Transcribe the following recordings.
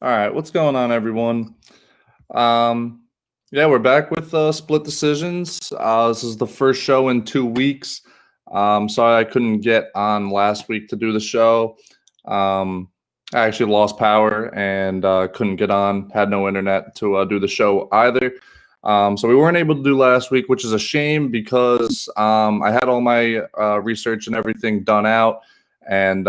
All right, what's going on, everyone? Um, yeah, we're back with split decisions. This is the first show in 2 weeks. Sorry I couldn't get on last week to do the show. I actually lost power and couldn't get on. Had no internet to do the show either. So we weren't able to do last week, which is a shame because I had all my research and everything done out, and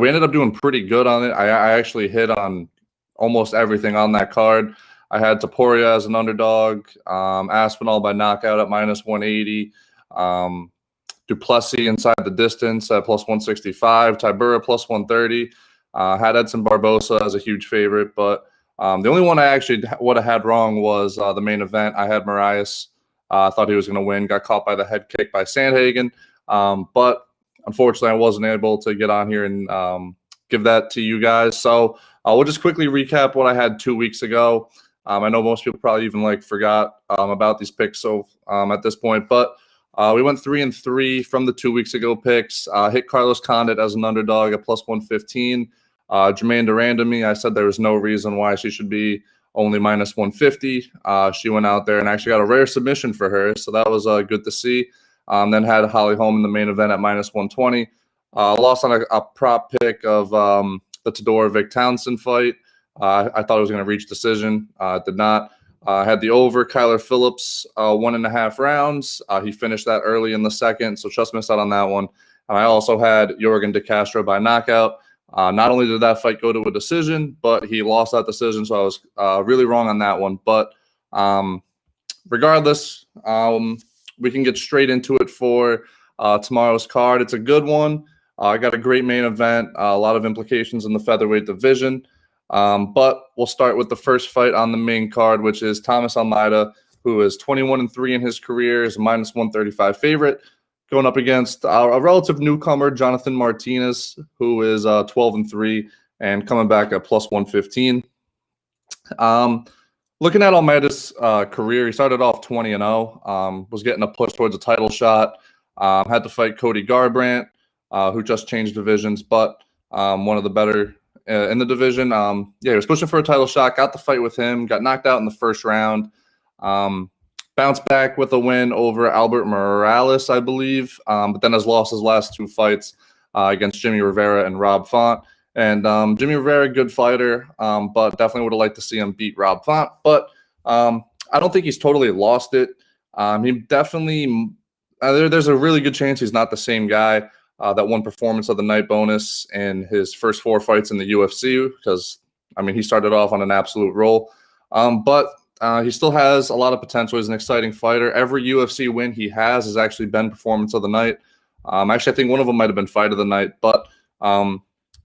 we ended up doing pretty good on it. I actually hit on almost everything on that card. I had Taporia as an underdog, Aspinall by knockout at minus 180, Duplessis inside the distance at plus 165, Tybura plus 130. Had Edson Barbosa as a huge favorite, but the only one I actually would have had wrong was the main event. I had Marias. I thought he was going to win. Got caught by the head kick by Sandhagen, but unfortunately, I wasn't able to get on here and give that to you guys. So we'll just quickly recap what I had 2 weeks ago. I know most people probably even forgot about these picks at this point, but we went 3-3 from the 2 weeks ago picks. Hit Carlos Condit as an underdog at plus 115. Jermaine Durandamy, I said there was no reason why she should be only minus 150. She went out there and actually got a rare submission for her, so that was good to see. Then had Holly Holm in the main event at minus 120. Lost on a prop pick of the Todorovic Townsend fight. I thought it was going to reach decision. It did not. Had the over Kyler Phillips 1.5 rounds. He finished that early in the second, so just missed out on that one. And I also had Jorgen De Castro by knockout. Not only did that fight go to a decision, but he lost that decision, so I was really wrong on that one. But regardless, we can get straight into it for tomorrow's card. It's a good one. I got a great main event, a lot of implications in the featherweight division. But we'll start with the first fight on the main card, which is Thomas Almeida, who is 21-3 in his career, is a minus 135 favorite, going up against a relative newcomer, Jonathan Martinez, who is 12-3 and coming back at plus 115. Looking at Almeida's career, he started off 20-0, was getting a push towards a title shot, had to fight Cody Garbrandt, who just changed divisions, but one of the better in the division. He was pushing for a title shot, got the fight with him, got knocked out in the first round, bounced back with a win over Albert Morales, I believe, but then has lost his last two fights against Jimmy Rivera and Rob Font. And Jimmy Rivera, good fighter, but definitely would have liked to see him beat Rob Font. But I don't think he's totally lost it. He definitely there's a really good chance he's not the same guy that won Performance of the Night bonus in his first 4 fights in the UFC, because, he started off on an absolute roll. But he still has a lot of potential. He's an exciting fighter. Every UFC win he has actually been Performance of the Night. Actually, I think one of them might have been Fight of the Night, but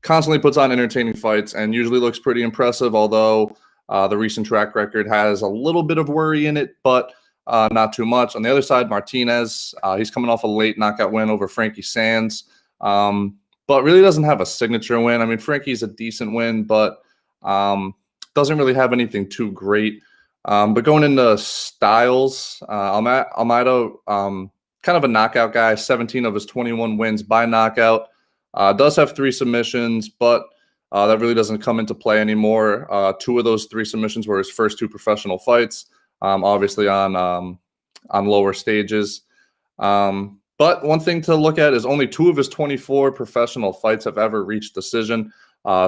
constantly puts on entertaining fights and usually looks pretty impressive, although the recent track record has a little bit of worry in it, but not too much. On the other side, Martinez, he's coming off a late knockout win over Frankie Sands, but really doesn't have a signature win. Frankie's a decent win, but doesn't really have anything too great. But going into styles, Almeida, kind of a knockout guy, 17 of his 21 wins by knockout. Does have 3 submissions, but that really doesn't come into play anymore. 2 of those 3 submissions were his first 2 professional fights, obviously on lower stages. But one thing to look at is only 2 of his 24 professional fights have ever reached decision.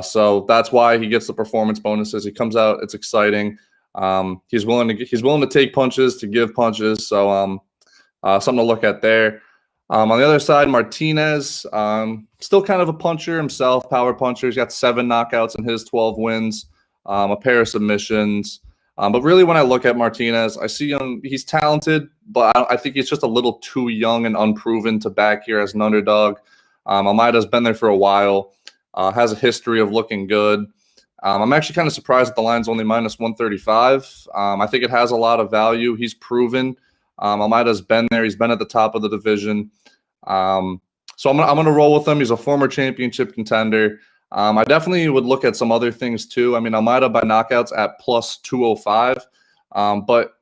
So that's why he gets the performance bonuses. He comes out, it's exciting. He's willing to take punches, to give punches. So something to look at there. On the other side, Martinez, still kind of a puncher himself, power puncher. He's got 7 knockouts in his 12 wins, a pair of submissions. But really, when I look at Martinez, I see he's talented, but I think he's just a little too young and unproven to back here as an underdog. Almeida's been there for a while, has a history of looking good. I'm actually kind of surprised that the line's only minus 135. I think it has a lot of value. He's proven. Almeida's been there. He's been at the top of the division. So I'm gonna roll with him. He's a former championship contender. I definitely would look at some other things too. Almeida by knockouts at plus 205. But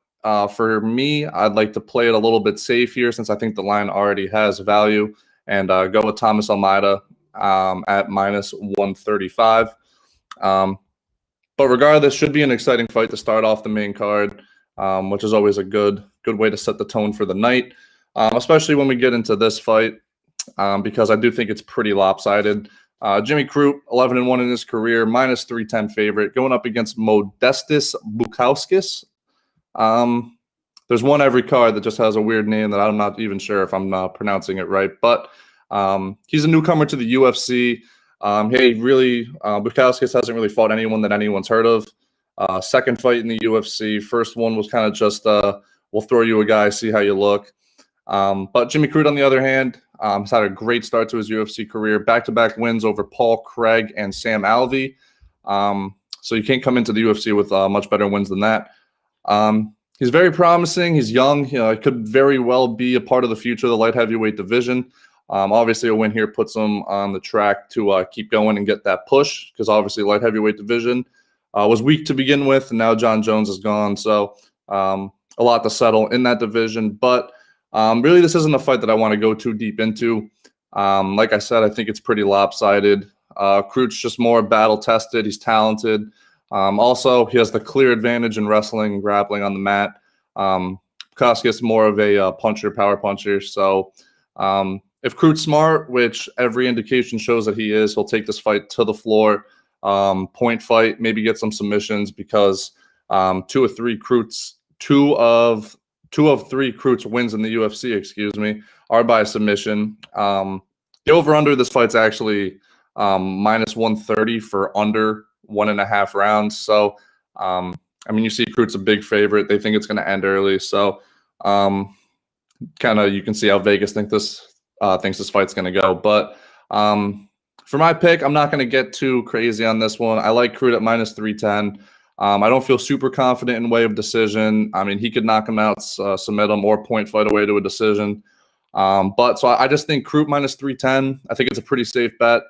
for me, I'd like to play it a little bit safe here since I think the line already has value, and go with Thomas Almeida at minus 135. Um, but regardless, should be an exciting fight to start off the main card, which is always a good way to set the tone for the night, especially when we get into this fight, because I do think it's pretty lopsided. Jimmy Crute, 11-1 in his career, minus 310 favorite, going up against Modestas Bukauskas. There's one every card that just has a weird name that I'm not even sure if I'm pronouncing it right, but he's a newcomer to the UFC. Bukauskas hasn't really fought anyone that anyone's heard of. Second fight in the UFC. First one was kind of just, we'll throw you a guy, see how you look. But Jimmy Crute, on the other hand, has had a great start to his UFC career. Back-to-back wins over Paul Craig and Sam Alvey. So you can't come into the UFC with much better wins than that. He's very promising. He's young. He could very well be a part of the future of the light heavyweight division. Obviously, a win here puts him on the track to keep going and get that push, because obviously light heavyweight division was weak to begin with, and now John Jones is gone. So a lot to settle in that division. But really, this isn't a fight that I want to go too deep into. Like I said, I think it's pretty lopsided. Crute's just more battle-tested. He's talented. Also, he has the clear advantage in wrestling and grappling on the mat. Bukauskas more of a puncher, power puncher. So if Crute's smart, which every indication shows that he is, he'll take this fight to the floor, point fight, maybe get some submissions, because two of three Crute's wins in the UFC, are by submission. The over-under this fight's actually minus 130 for under 1.5 rounds. So, you see Crute's a big favorite. They think it's going to end early. So, you can see how Vegas thinks this fight's going to go. But for my pick, I'm not going to get too crazy on this one. I like Crute at minus 310. I don't feel super confident in way of decision. He could knock him out, submit him, or point fight away to a decision. So I just think Crute minus 310. I think it's a pretty safe bet.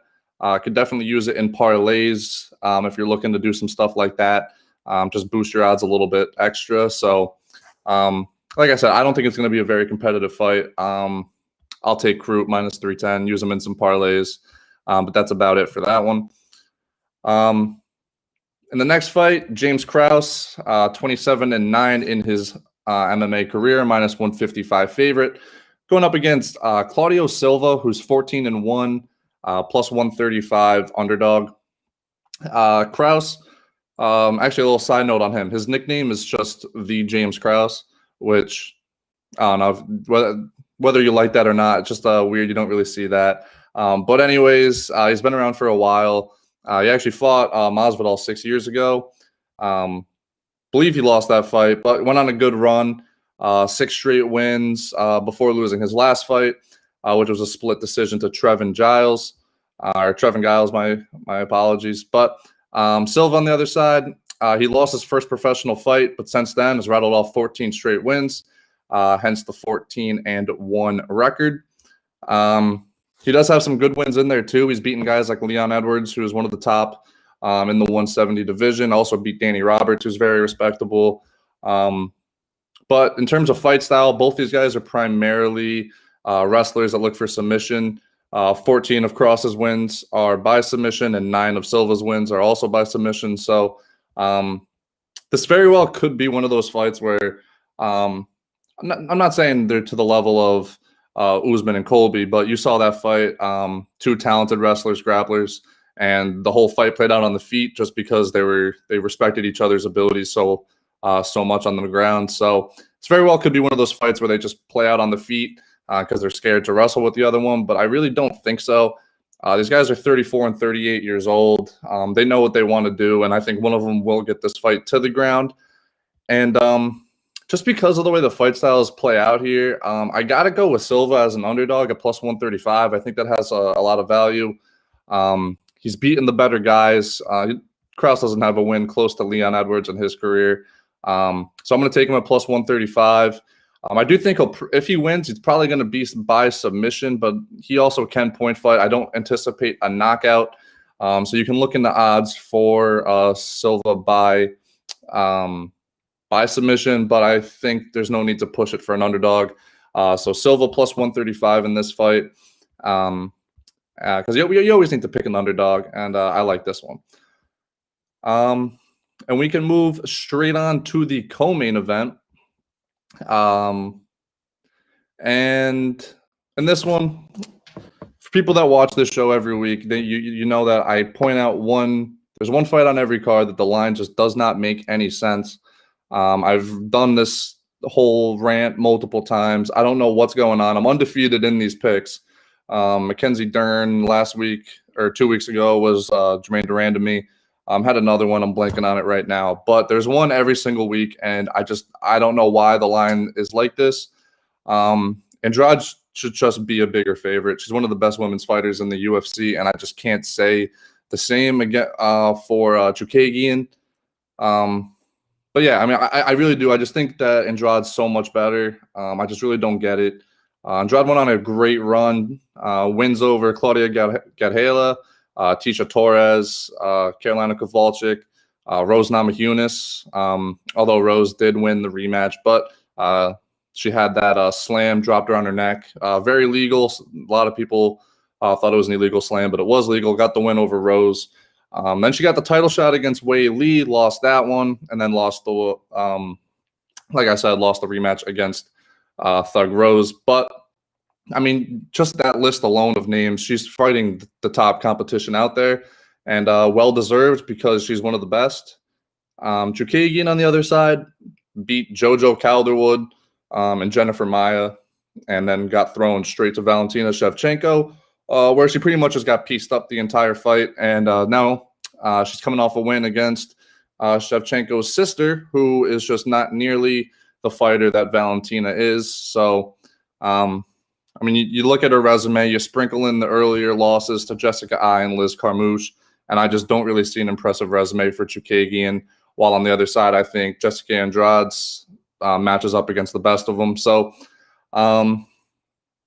Could definitely use it in parlays if you're looking to do some stuff like that. Just boost your odds a little bit extra. So, like I said, I don't think it's going to be a very competitive fight. I'll take Crute minus 310, use them in some parlays. But that's about it for that one. In the next fight, James Krause, 27-9 in his MMA career, minus 155 favorite, going up against Claudio Silva, who's 14-1, plus 135 underdog. Krause, actually a little side note on him. His nickname is just the James Krause, which I don't know whether you like that or not. It's just weird. You don't really see that. But anyways, he's been around for a while. He actually fought Masvidal 6 years ago. Believe he lost that fight, but went on a good run. 6 straight wins before losing his last fight, which was a split decision to Trevin Giles. My apologies. But Silva on the other side, he lost his first professional fight, but since then has rattled off 14 straight wins, hence the 14-1 record. He does have some good wins in there too. He's beaten guys like Leon Edwards, who is one of the top in the 170 division. Also beat Danny Roberts, who's very respectable. But in terms of fight style, both these guys are primarily wrestlers that look for submission. 14 of Krause's wins are by submission, and 9 of Silva's wins are also by submission. So this very well could be one of those fights where I'm not saying they're to the level of Usman and Colby, but you saw that fight, 2 talented wrestlers, grapplers, and the whole fight played out on the feet just because they respected each other's abilities so much on the ground. So it's very well could be one of those fights where they just play out on the feet because they're scared to wrestle with the other one, but I really don't think so. These guys are 34 and 38 years old. They know what they want to do, and I think one of them will get this fight to the ground. And just because of the way the fight styles play out here, I got to go with Silva as an underdog at plus 135. I think that has a lot of value. He's beaten the better guys. Krause doesn't have a win close to Leon Edwards in his career. So I'm going to take him at plus 135. I do think if he wins, he's probably going to be by submission, but he also can point fight. I don't anticipate a knockout. So you can look into odds for Silva by submission, but I think there's no need to push it for an underdog. So Silva plus 135 in this fight, because you always need to pick an underdog, and I like this one. And we can move straight on to the co-main event. And in this one, for people that watch this show every week, you know that I point out there's one fight on every card that the line just does not make any sense. I've done this whole rant multiple times. I don't know what's going on. I'm undefeated in these picks. Mackenzie Dern last week or 2 weeks ago was Jermaine Duran to me. Had another one. I'm blanking on it right now. But there's one every single week, and I don't know why the line is like this. Andrade should just be a bigger favorite. She's one of the best women's fighters in the UFC, and I just can't say the same again for Chookagain. But yeah, I mean, I really do. I just think that Andrade's so much better. I just really don't get it. Andrade went on a great run. Wins over Claudio Gadhela, Tisha Torres, Carolina Kowalczyk, Rose Namajunas. Although Rose did win the rematch, but she had that slam, dropped her on her neck. Very legal. A lot of people thought it was an illegal slam, but it was legal. Got the win over Rose. Then she got the title shot against Wei Lee, lost that one, and then lost the, like I said, lost the rematch against Thug Rose. But, I mean, just that list alone of names, she's fighting the top competition out there, and well-deserved because she's one of the best. Chookagain on the other side beat JoJo Calderwood and Jennifer Maia, and then got thrown straight to Valentina Shevchenko, where she pretty much just got pieced up the entire fight. And now she's coming off a win against Shevchenko's sister, who is just not nearly the fighter that Valentina is. So, I mean, you look at her resume, you sprinkle in the earlier losses to Jessica Ai and Liz Carmouche, and I just don't really see an impressive resume for Chookagain. While on the other side, I think Jessica Andrade's matches up against the best of them. So, I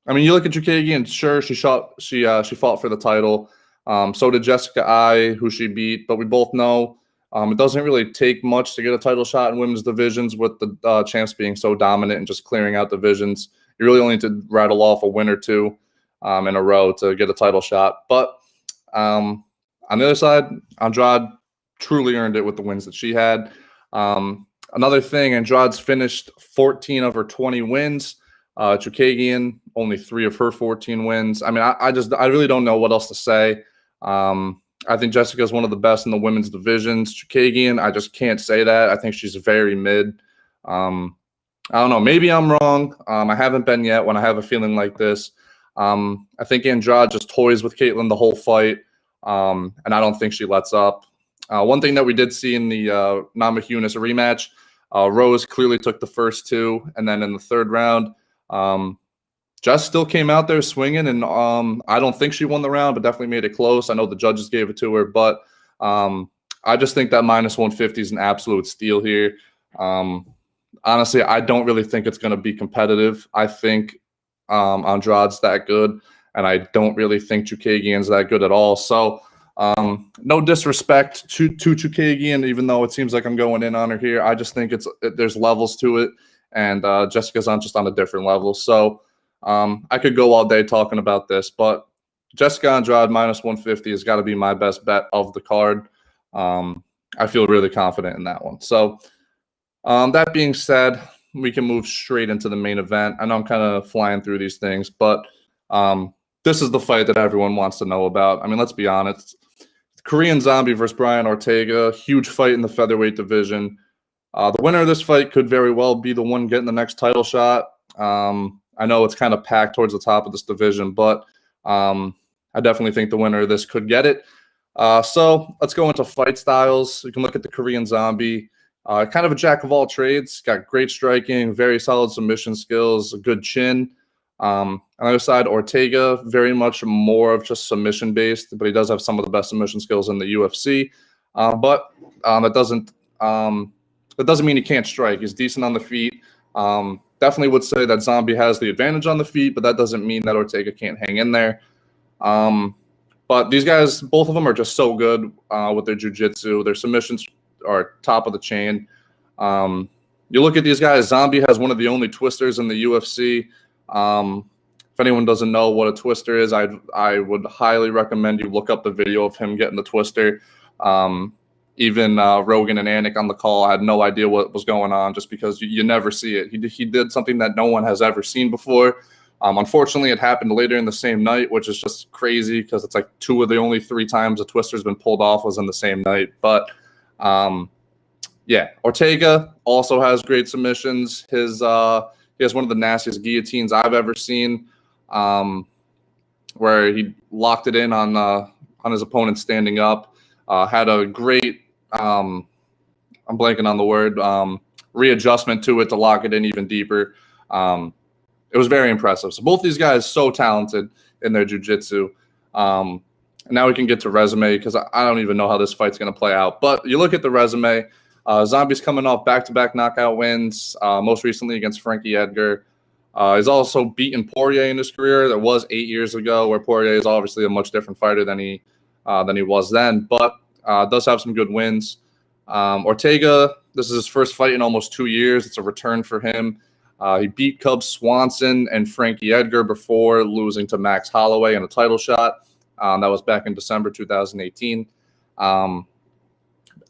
mean, you look at Chookagain, sure, she fought for the title. So did Jessica Ai, who she beat. But we both know it doesn't really take much to get a title shot in women's divisions with the champs being so dominant and just clearing out divisions. You really only need to rattle off a win or two in a row to get a title shot. But on the other side, Andrade truly earned it with the wins that she had. Another thing, Andrade's finished 14 of her 20 wins. Chookagain, only 3 of her 14 wins. I mean, I really don't know what else to say. I think Jessica is one of the best in the women's divisions. Chookagain, I just can't say that. I think she's very mid. I don't know. Maybe I'm wrong. I haven't been yet when I have a feeling like this. I think Andrade just toys with Caitlin the whole fight, and I don't think she lets up. One thing that we did see in the Namajunas rematch, Rose clearly took the first 2, and then in the third round, Jess still came out there swinging, and I don't think she won the round, but definitely made it close. I know the judges gave it to her, but I just think that minus 150 is an absolute steal here. Honestly, I don't really think it's going to be competitive. I think Andrade's that good, and I don't really think Chookagain's that good at all. So no disrespect to Chookagain, even though it seems like I'm going in on her here. I just think there's levels to it, and Jessica's just on a different level. So I could go all day talking about this, but Jessica Andrade minus 150 has got to be my best bet of the card. I feel really confident in that one. So that being said, we can move straight into the main event. I know I'm kind of flying through these things, but this is the fight that everyone wants to know about. I mean, let's be honest. Korean Zombie versus Brian Ortega, huge fight in the featherweight division. The winner of this fight could very well be the one getting the next title shot. I know it's kind of packed towards the top of this division, but I definitely think the winner of this could get it. So let's go into fight styles. You can look at the Korean Zombie. Kind of a jack of all trades. Got great striking, very solid submission skills, a good chin. On the other side, Ortega, very much more of just submission-based, but he does have some of the best submission skills in the UFC. But that doesn't mean he can't strike. He's decent on the feet. Definitely would say that Zombie has the advantage on the feet, but that doesn't mean that Ortega can't hang in there. But these guys, both of them are just so good with their jiu-jitsu. Their submissions are top of the chain. You look at these guys, Zombie has one of the only twisters in the UFC. If anyone doesn't know what a twister is, I would highly recommend you look up the video of him getting the twister. Even Rogan and Anik on the call had no idea what was going on, just because you never see it. He did something that no one has ever seen before. Unfortunately, it happened later in the same night, which is just crazy because it's like 2 of the only 3 times a twister's been pulled off was in the same night. But yeah, Ortega also has great submissions. He has one of the nastiest guillotines I've ever seen, where he locked it in on his opponent standing up. Had a great, I'm blanking on the word, readjustment to it to lock it in even deeper. It was very impressive. So both these guys so talented in their jiu-jitsu. Now we can get to resume because I don't even know how this fight's going to play out. But you look at the resume, Zombie's coming off back-to-back knockout wins, most recently against Frankie Edgar. He's also beaten Poirier in his career. That was 8 years ago, where Poirier is obviously a much different fighter than he was then, but does have some good wins. Ortega, this is his first fight in almost 2 years. It's a return for him. He beat Cub Swanson and Frankie Edgar before losing to Max Holloway in a title shot. That was back in December 2018.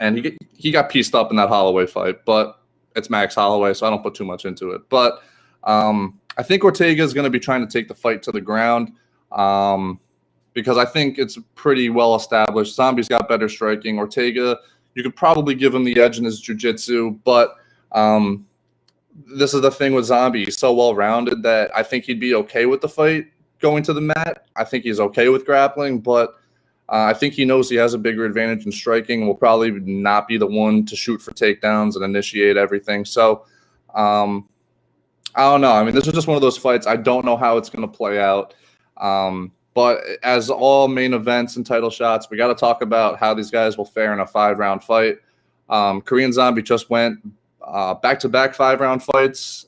And he got pieced up in that Holloway fight, but it's Max Holloway, so I don't put too much into it. But I think Ortega is going to be trying to take the fight to the ground because I think it's pretty well established. Zombie's got better striking. Ortega, you could probably give him the edge in his jiu-jitsu, but this is the thing with Zombie. He's so well-rounded that I think he'd be okay with the fight going to the mat. I think he's okay with grappling, but I think he knows he has a bigger advantage in striking and will probably not be the one to shoot for takedowns and initiate everything. So I don't know. I mean, this is just one of those fights. I don't know how it's going to play out. But as all main events and title shots, we got to talk about how these guys will fare in a 5-round fight. Korean Zombie just went back-to-back 5-round fights.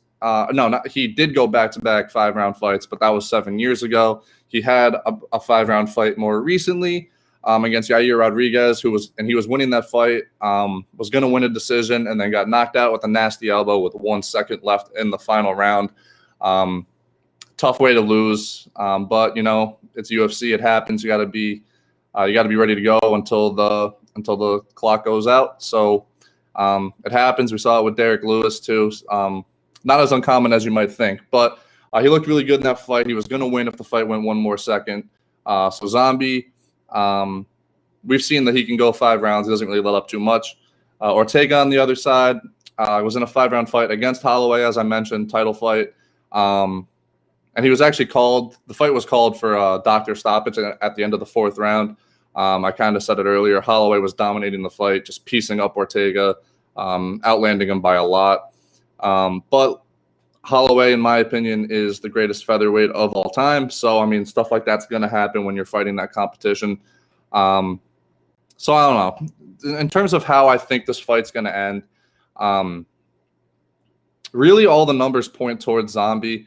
He did go back-to-back 5-round fights, but that was 7 years ago. He had a 5-round fight more recently against Yair Rodriguez, he was winning that fight, was going to win a decision, and then got knocked out with a nasty elbow with 1 second left in the final round. Tough way to lose, but it's UFC. It happens. You got to be ready to go until the clock goes out. So it happens. We saw it with Derek Lewis too. Not as uncommon as you might think, but he looked really good in that fight. He was going to win if the fight went 1 more second. So Zombie, we've seen that he can go 5 rounds. He doesn't really let up too much. Ortega on the other side was in a 5-round fight against Holloway, as I mentioned, title fight. And he was actually called. The fight was called for a doctor stoppage at the end of the 4th round. I kind of said it earlier. Holloway was dominating the fight, just piecing up Ortega, outlanding him by a lot. But Holloway, in my opinion, is the greatest featherweight of all time. So, I mean, stuff like that's going to happen when you're fighting that competition. So, I don't know. In terms of how I think this fight's going to end, really all the numbers point towards Zombie.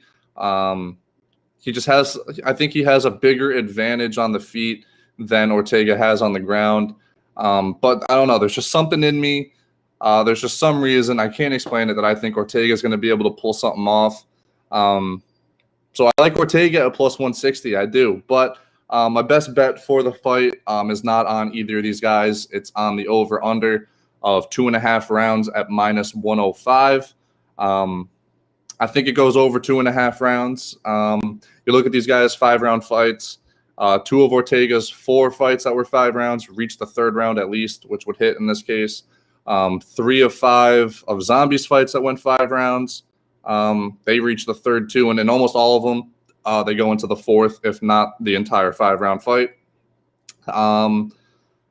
He just has, I think he has a bigger advantage on the feet than Ortega has on the ground. But I don't know. There's just something in me. There's just some reason, I can't explain it, that I think Ortega is going to be able to pull something off. So I like Ortega at plus 160. I do. But my best bet for the fight is not on either of these guys. It's on the over-under of 2.5 rounds at minus 105. I think it goes over 2.5 rounds. You look at these guys' 5-round fights. 2 of Ortega's 4 fights that were 5 rounds reached the 3rd round at least, which would hit in this case. 3 of 5 of Zombie's fights that went 5 rounds, they reached the 3rd too, and in almost all of them, they go into the 4th, if not the entire 5-round fight.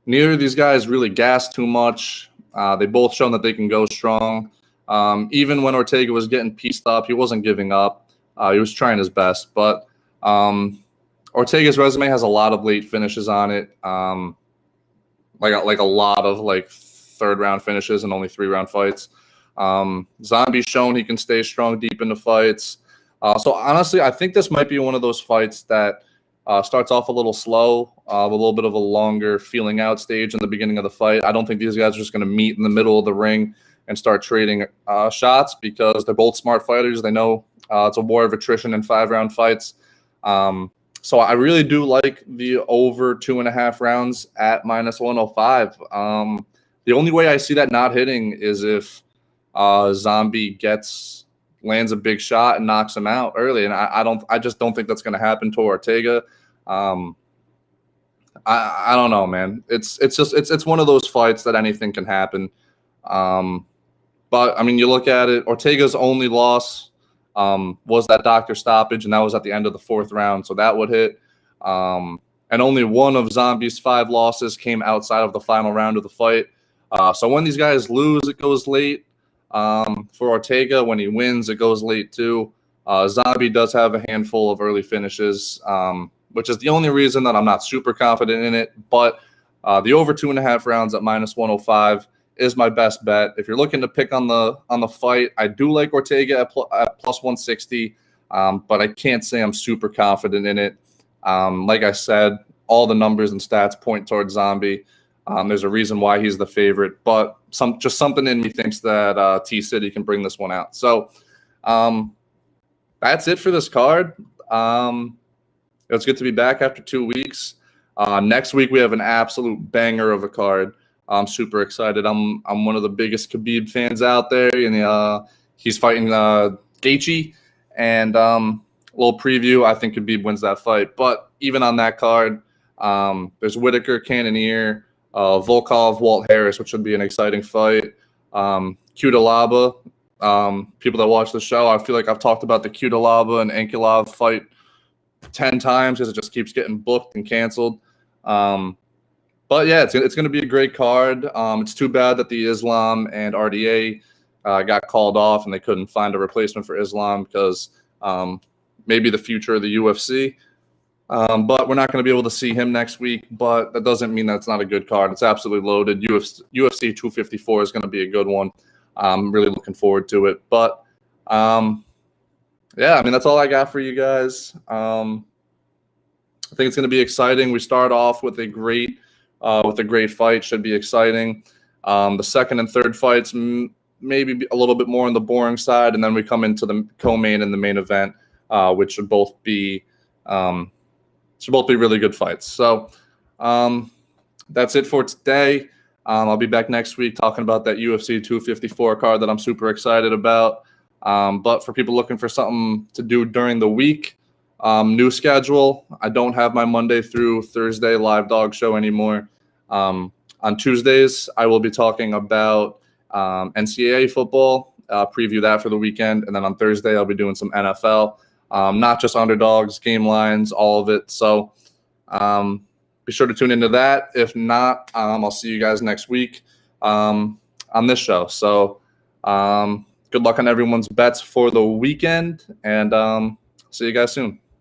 Neither of these guys really gassed too much. They both shown that they can go strong. Even when Ortega was getting pieced up, he wasn't giving up. He was trying his best, but Ortega's resume has a lot of late finishes on it, like a lot of 3rd-round finishes and only 3-round fights. Zombie's shown he can stay strong deep into fights. So honestly, I think this might be one of those fights that starts off a little slow, a little bit of a longer feeling out stage in the beginning of the fight. I don't think these guys are just going to meet in the middle of the ring and start trading shots because they're both smart fighters. They know it's a war of attrition in 5-round fights. So I really do like the over 2.5 rounds at minus 105. The only way I see that not hitting is if Zombie lands a big shot and knocks him out early, and I just don't think that's going to happen to Ortega. I don't know, man. It's one of those fights that anything can happen. But I mean, you look at it. Ortega's only loss was that doctor stoppage, and that was at the end of the 4th round, so that would hit. And only one of Zombie's 5 losses came outside of the final round of the fight. So when these guys lose, it goes late. For Ortega, when he wins, it goes late too. Zombie does have a handful of early finishes, which is the only reason that I'm not super confident in it. But the over 2.5 rounds at -105 is my best bet. If you're looking to pick on the fight, I do like Ortega at +160, but I can't say I'm super confident in it. Like I said, all the numbers and stats point towards Zombie. There's a reason why he's the favorite, but something in me thinks that T-City can bring this one out. So that's it for this card. It's good to be back after 2 weeks. Next week we have an absolute banger of a card. I'm super excited. I'm one of the biggest Khabib fans out there, and he's fighting Gaethje. And little preview, I think Khabib wins that fight. But even on that card, there's Whitaker, Cannonier, Volkov, Walt Harris, which should be an exciting fight. Cutelaba. People that watch the show, I feel like I've talked about the Cutelaba and Ankilov fight 10 times because it just keeps getting booked and canceled. But yeah, it's going to be a great card. It's too bad that the Islam and RDA got called off and they couldn't find a replacement for Islam because maybe the future of the UFC. But we're not going to be able to see him next week. But that doesn't mean that it's not a good card. It's absolutely loaded. UFC 254 is going to be a good one. I'm really looking forward to it. But yeah, I mean, that's all I got for you guys. I think it's going to be exciting. We start off with a great fight. Should be exciting. The second and third fights maybe a little bit more on the boring side, and then we come into the co-main and the main event, which should both be really good fights. So that's it for today. I'll be back next week talking about that UFC 254 card that I'm super excited about. But for people looking for something to do during the week, new schedule. I don't have my Monday through Thursday live dog show anymore. On Tuesdays, I will be talking about NCAA football, preview that for the weekend. And then on Thursday, I'll be doing some NFL, not just underdogs, game lines, all of it. So be sure to tune into that. If not, I'll see you guys next week on this show. So good luck on everyone's bets for the weekend, and see you guys soon.